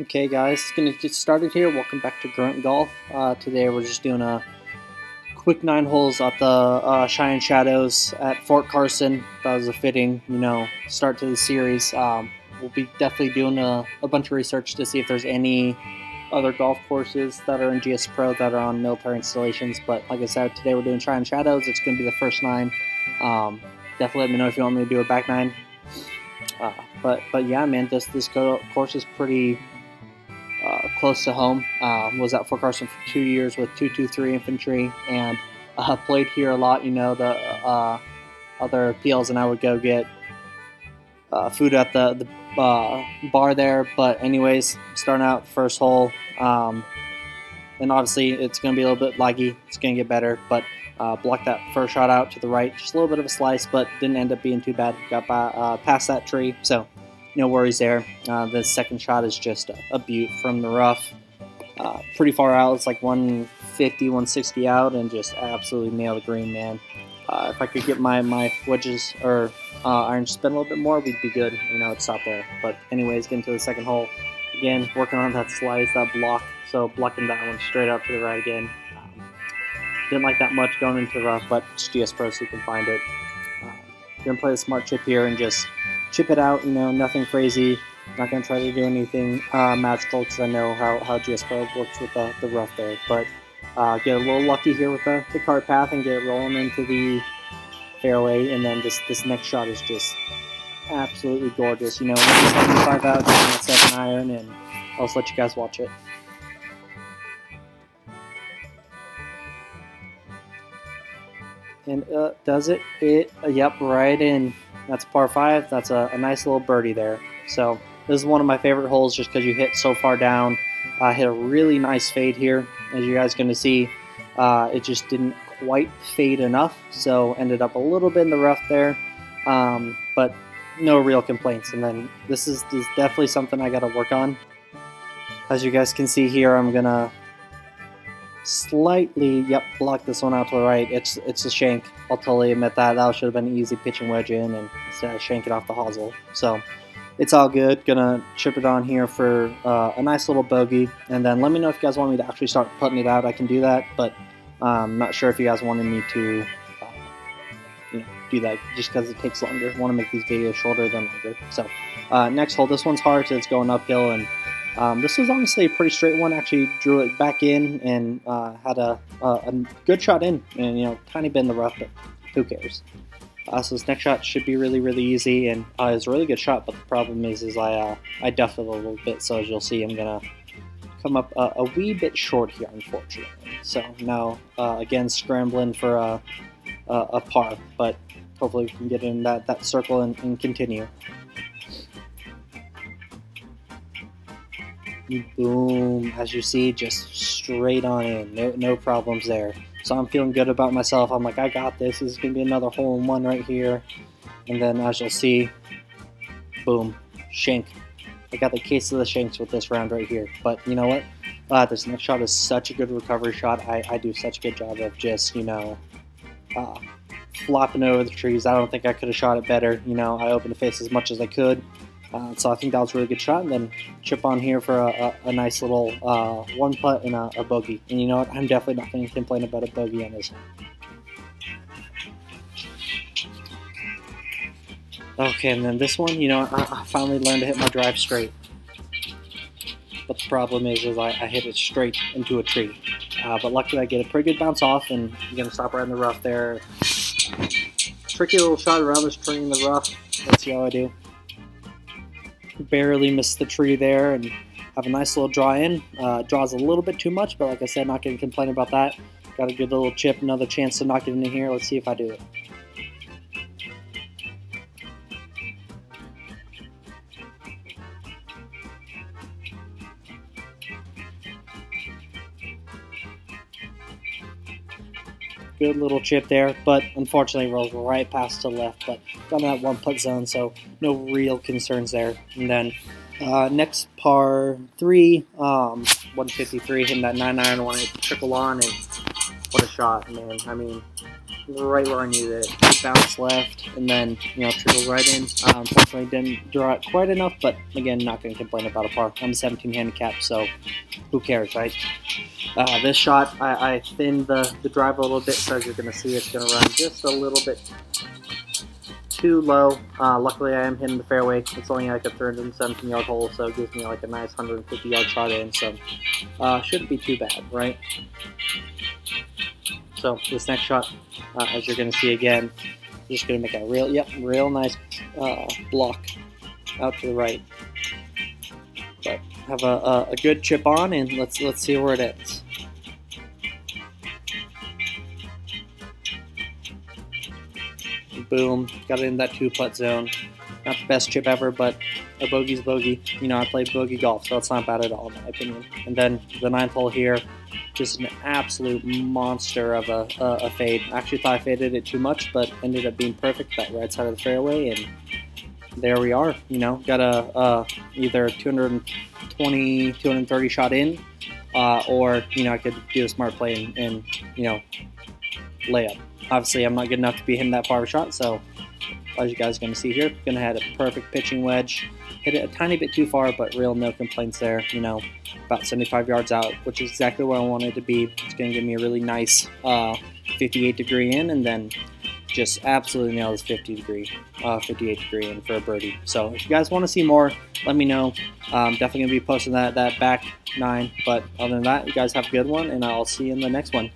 Okay guys, gonna get started here. Welcome back to Grunt Golf. Today we're just doing a quick 9 holes at the Shine Shadows at Fort Carson. That was a fitting, start to the series. We'll be definitely doing a bunch of research to see if there's any other golf courses that are in GSPRO that are on military installations. But like I said, today we're doing Shine Shadows. It's gonna be the first 9. Definitely let me know if you want me to do a back 9. But yeah, man, this course is pretty close to home. Was at Fort Carson for 2 years with 223 infantry, and played here a lot. The other PLs and I would go get food at the bar there. But anyways, starting out first hole, and obviously it's going to be a little bit laggy. It's going to get better, but blocked that first shot out to the right, just a little bit of a slice, but didn't end up being too bad. Got by, past that tree, so no worries there. The second shot is just a beaut from the rough. Pretty far out. It's like 150, 160 out, and just absolutely nailed the green, man. If I could get my wedges or iron spin a little bit more, we'd be good. It'd stop there. But anyways, getting to the second hole. Again, working on that slice, that block. So blocking that one straight out to the right again. Didn't like that much going into the rough, but it's GSPRO, so you can find it. Gonna play the smart chip here and just chip it out, nothing crazy. Not going to try to do anything magical because I know how GSPRO works with the rough there. But get a little lucky here with the cart path and get it rolling into the fairway. And then this next shot is just absolutely gorgeous. 75 out, 7 iron, and I'll just let you guys watch it. And does it? Yep, right in. That's par 5. That's a nice little birdie there. So this is one of my favorite holes just because you hit so far down. Hit a really nice fade here, as you guys are going to see. It just didn't quite fade enough, so ended up a little bit in the rough there. But no real complaints. And then this is definitely something I got to work on. As you guys can see here, I'm going to slightly, block this one out to the right. It's a shank. I'll totally admit that. That should have been an easy pitching wedge in, and instead of shank it off the hosel. So it's all good. Gonna chip it on here for a nice little bogey, and then let me know if you guys want me to actually start putting it out. I can do that, but I'm not sure if you guys wanted me to do that just because it takes longer. I want to make these videos shorter than longer. So next hole, this one's hard, so it's going uphill, and this was honestly a pretty straight one. Actually drew it back in and had a good shot in, and tiny bit in the rough, but who cares? So this next shot should be really, really easy, and it's a really good shot, but the problem is I duffed it a little bit, so as you'll see, I'm gonna come up a wee bit short here, unfortunately. So now again scrambling for a par, but hopefully we can get in that circle and continue. Boom, as you see, just straight on in, no problems there. So I'm feeling good about myself. I'm like, I got this. This is going to be another hole-in-one right here. And then as you'll see, boom, shank. I got the case of the shanks with this round right here. But you know what? This next shot is such a good recovery shot. I do such a good job of just, flopping over the trees. I don't think I could have shot it better. I opened the face as much as I could. So I think that was a really good shot, and then chip on here for a nice little one putt and a bogey. And you know what? I'm definitely not going to complain about a bogey on this one. Okay, and then this one, I finally learned to hit my drive straight. But the problem is I hit it straight into a tree. But luckily I get a pretty good bounce off, and I'm going to stop right in the rough there. Tricky little shot around this tree in the rough. Let's see how I do. Barely missed the tree there, and have a nice little draw in. Draws a little bit too much, but like I said, not going to complain about that. Got a good little chip, another chance to knock it in here. Let's see if I do it. Good little chip there, but unfortunately rolls right past to the left, but got in that one putt zone, so no real concerns there. And then next par 3, 153, hitting that 9 iron, want to trickle on, and what a shot. shot, man. I mean, right where I needed it. Bounce left, and then, trickles right in. Unfortunately, didn't draw it quite enough, but again, not going to complain about a par. I'm a 17 handicap, so who cares, right? This shot, I thinned the drive a little bit, so as you're going to see, it's going to run just a little bit too low. Luckily, I am hitting the fairway. It's only like a 317-yard hole, so it gives me like a nice 150-yard shot in, so shouldn't be too bad, right? So this next shot, as you're going to see again, just going to make a real nice block out to the right. But have a good chip on, and let's see where it ends. Boom, got it in that 2-putt zone. Not the best chip ever, but a bogey's a bogey. I play bogey golf, so it's not bad at all in my opinion. And then the 9th hole here, just an absolute monster of a fade. I actually thought I faded it too much, but ended up being perfect, that right side of the fairway, and there we are. Got a either 220, 230 shot in, or I could do a smart play and lay up. Obviously, I'm not good enough to be hitting that far of a shot, so as you guys are going to see here, going to have a perfect pitching wedge. Hit it a tiny bit too far, but real no complaints there. About 75 yards out, which is exactly where I want it to be. It's going to give me a really nice 58-degree in, and then just absolutely nail this 58-degree in for a birdie. So if you guys want to see more, let me know. Definitely going to be posting that back 9. But other than that, you guys have a good one, and I'll see you in the next one.